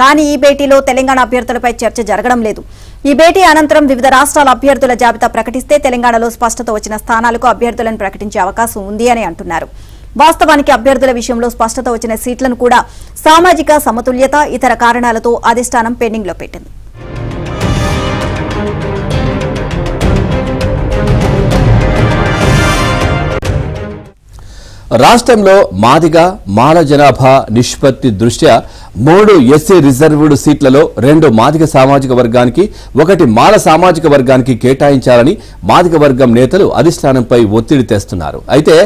కానీ ఈ భేటీలో తెలంగాణ అభ్యర్థులపై చర్చ జరగడం లేదు. ఈ భేటీ అనంతరం వివిధ రాష్ట్రాల అభ్యర్థుల జాబితా ప్రకటిస్తే తెలంగాణలో స్పష్టత వచ్చిన స్థానాలకు అభ్యర్థులను ప్రకటించే అవకాశం ఉంది అని అంటున్నారు. వాస్తవానికి అభ్యర్థుల విషయంలో స్పష్టత వచ్చిన సీట్లను కూడా సామాజిక సమతుల్యత, ఇతర కారణాలతో అధిష్టానం పెండింగ్లో పెట్టింది. రాష్ట్రంలో మాదిగ మాల జనాభా నిష్పత్తి దృష్ట్యా 3 ఎస్సీ రిజర్వ్డ్ సీట్లలో 2 మాదిగ సామాజిక వర్గానికి 1 మాల సామాజిక వర్గానికి కేటాయించాలని మాదిగ వర్గం నేతలు అధిష్టానంపై ఒత్తిడి తెస్తున్నారు. అయితే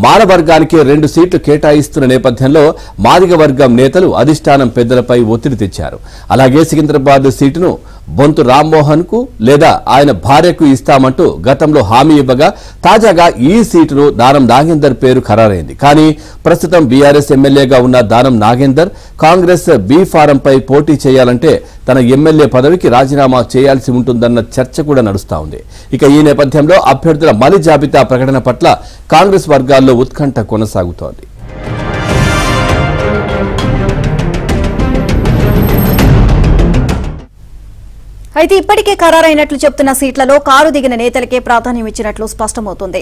మాల వర్గానికి 2 సీట్లు కేటాయిస్తున్న నేపథ్యంలో మాదిగ వర్గం నేతలు అధిష్టానం పెద్దలపై ఒత్తిడి తెచ్చారు. అలాగే సికింద్రాబాద్ సీటును బొంతు రామ్మోహన్ కు లేదా ఆయన భార్యకు ఇస్తామంటూ గతంలో హామీ ఇవ్వగా తాజాగా ఈ సీటును దానం నాగేందర్ పేరు ఖరారైంది. కానీ ప్రస్తుతం బీఆర్ఎస్ ఎమ్మెల్యేగా ఉన్న దానం నాగేందర్ కాంగ్రెస్ బీ ఫారంపై పోటీ చేయాలంటే తన ఎమ్మెల్యే పదవికి రాజీనామా చేయాల్సి ఉంటుందన్న చర్చ కూడా నడుస్తా ఉంది. ఇక ఈ నేపథ్యంలో అభ్యర్థుల మలి జాబితా ప్రకటన పట్ల కాంగ్రెస్ వర్గాల్లో ఉత్కంఠ కొనసాగుతోంది. అయితే ఇప్పటికే ఖరారైనట్లు చెప్తున్న సీట్లలో కారు దిగిన నేతలకే ప్రాధాన్యం ఇచ్చినట్లు స్పష్టమవుతుంది.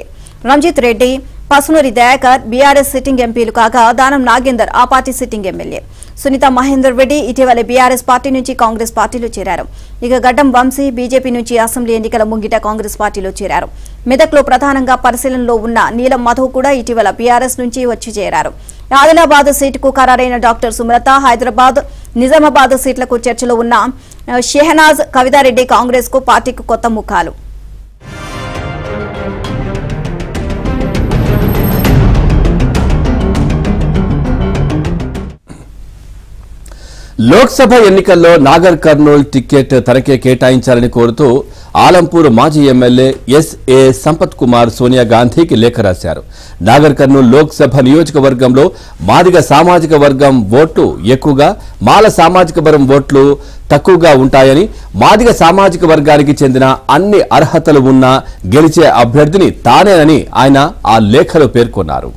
రంజిత్ రెడ్డి, పసునూరి దయాకర్ బీఆర్ఎస్ సిట్టింగ్ ఎంపీలు కాగా దానం నాగేందర్ ఆ party sitting MLA. Sunitha Mahender Reddy ఇటీవల బీఆర్ఎస్ పార్టీ నుంచి కాంగ్రెస్ పార్టీలో చేరారు. ఇక గడ్డం వంశీ బీజేపీ నుంచి అసెంబ్లీ ఎన్నికల ముంగిట కాంగ్రెస్ పార్టీలో చేరారు. మెదక్లో ప్రధానంగా పరిశీలనలో ఉన్న నీలం మధు కూడా ఇటీవల బీఆర్ఎస్ నుంచి వచ్చి చేరారు. ఆదిలాబాద్ సీటుకు ఖరారైన డాక్టర్ సుమలత, హైదరాబాద్, నిజామాబాద్ సీట్లకు చర్చలో ఉన్న షెహనాజ్, కవితారెడ్డి కాంగ్రెస్ కు పార్టీకి కొత్త ముఖాలు. లోక్సభ ఎన్నికల్లో నాగర్ కర్నూల్ టికెట్ తనకే కేటాయించాలని కోరుతూ ఆలంపూర్ మాజీ ఎమ్మెల్యే ఎస్ఏ సంపత్ కుమార్ సోనియా గాంధీకి లేఖ రాశారు. నాగర్ కర్నూల్ లోక్సభ నియోజకవర్గంలో మాదిగ సామాజిక వర్గం ఓట్లు ఎక్కువగా, మాల సామాజిక వర్గం ఓట్లు తక్కువగా ఉంటాయని, మాదిగ సామాజిక వర్గానికి చెందిన అన్ని అర్హతలు ఉన్నా గెలిచే అభ్యర్థిని తానేనని ఆయన ఆ లేఖలో పేర్కొన్నారు.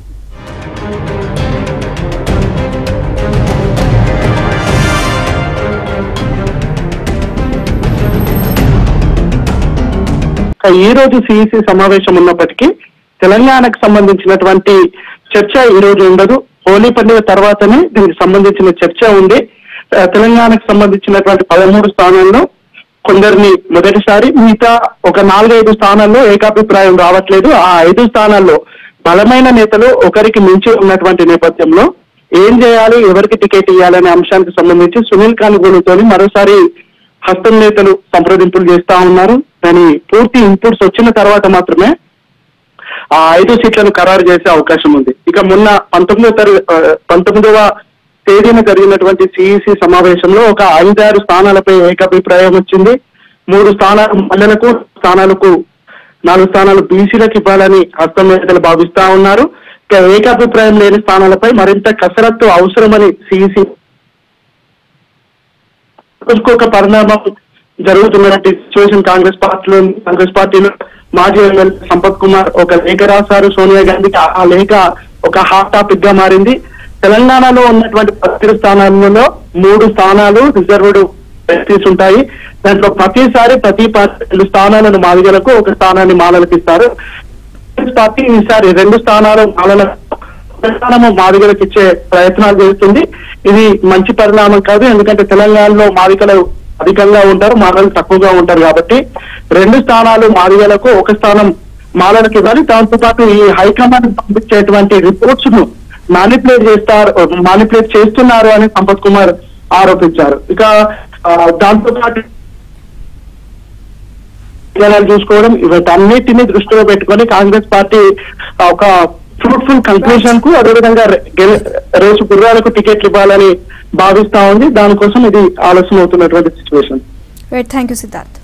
ఈ రోజు సిఇసి సమావేశం ఉన్నప్పటికీ తెలంగాణకు సంబంధించినటువంటి చర్చ ఈ రోజు ఉండదు. హోలీ పండుగ తర్వాతనే దీనికి సంబంధించిన చర్చ ఉంది. తెలంగాణకు సంబంధించినటువంటి 13 స్థానాల్లో కొందరిని మొదటిసారి, మిగతా ఒక 4-5 స్థానాల్లో ఏకాభిప్రాయం రావట్లేదు. ఆ 5 స్థానాల్లో బలమైన నేతలు ఒకరికి మించి ఉన్నటువంటి నేపథ్యంలో ఏం చేయాలి, ఎవరికి టికెట్ ఇవ్వాలనే అంశానికి సంబంధించి సునీల్ కానుగోలుతో మరోసారి హస్తం నేతలు సంప్రదింపులు చేస్తా ఉన్నారు. దాని పూర్తి ఇన్పుట్స్ వచ్చిన తర్వాత మాత్రమే ఆ 5 సీట్లను ఖరారు చేసే అవకాశం ఉంది. ఇక మొన్న 19వ తేదీన జరిగినటువంటి సిఇసి సమావేశంలో ఒక 5-6 స్థానాలపై ఏకాభిప్రాయం వచ్చింది. 3 స్థానాలు మహిళలకు, 4 స్థానాలు బీసీలకు ఇవ్వాలని హస్తం నేతలు భావిస్తా ఉన్నారు. ఇక ఏకాభిప్రాయం లేని స్థానాలపై మరింత కసరత్తు అవసరమని సిఇసి ఇంకొక పరిణామం జరుగుతున్నటువంటి సిచ్యువేషన్ కాంగ్రెస్ పార్టీలో మాజీ ఎమ్మెల్యే సంపత్ కుమార్ ఒక లేఖ రాశారు సోనియా గాంధీకి. ఆ లేఖ ఒక హాట్ టాపిక్ గా మారింది. తెలంగాణలో ఉన్నటువంటి 17 స్థానాలలో 3 స్థానాలు రిజర్వ్డ్ ఎస్సీస్ ఉంటాయి. దాంట్లో ప్రతిసారి ప్రతి 2 స్థానాలను మాదిగలకు, 1 స్థానాన్ని మాలలకు ఇస్తారు. పార్టీ ఈసారి 2 స్థానాలు మాలలకు, 1 స్థానము మాదిగలకు ఇచ్చే ప్రయత్నాలు చేస్తుంది. ఇది మంచి పరిణామం కాదు. ఎందుకంటే తెలంగాణలో మాదిగలు అధికంగా ఉంటారు, మాలలు తక్కువగా ఉంటారు. కాబట్టి 2 స్థానాలు మాదిగలకు, 1 స్థానం మాలలకు ఇవ్వాలి. దాంతో పాటు ఈ హైకమాండ్ పంపించేటువంటి రిపోర్ట్స్ ను మానిపులేట్ చేస్తున్నారు అని సంపత్ కుమార్ ఆరోపించారు. ఇక దాంతో పాటు చూసుకోవడం, ఇవన్నిటిని దృష్టిలో పెట్టుకొని కాంగ్రెస్ పార్టీ ఒక ఫ్రూట్ఫుల్ కంక్లూజన్ కు, అదేవిధంగా రేసు గుర్రాలకు టికెట్లు ఇవ్వాలని భావిస్తా ఉంది. దానికోసం ఇది ఆలస్యం అవుతున్నటువంటి సిచ్యువేషన్. Thank you Siddharth.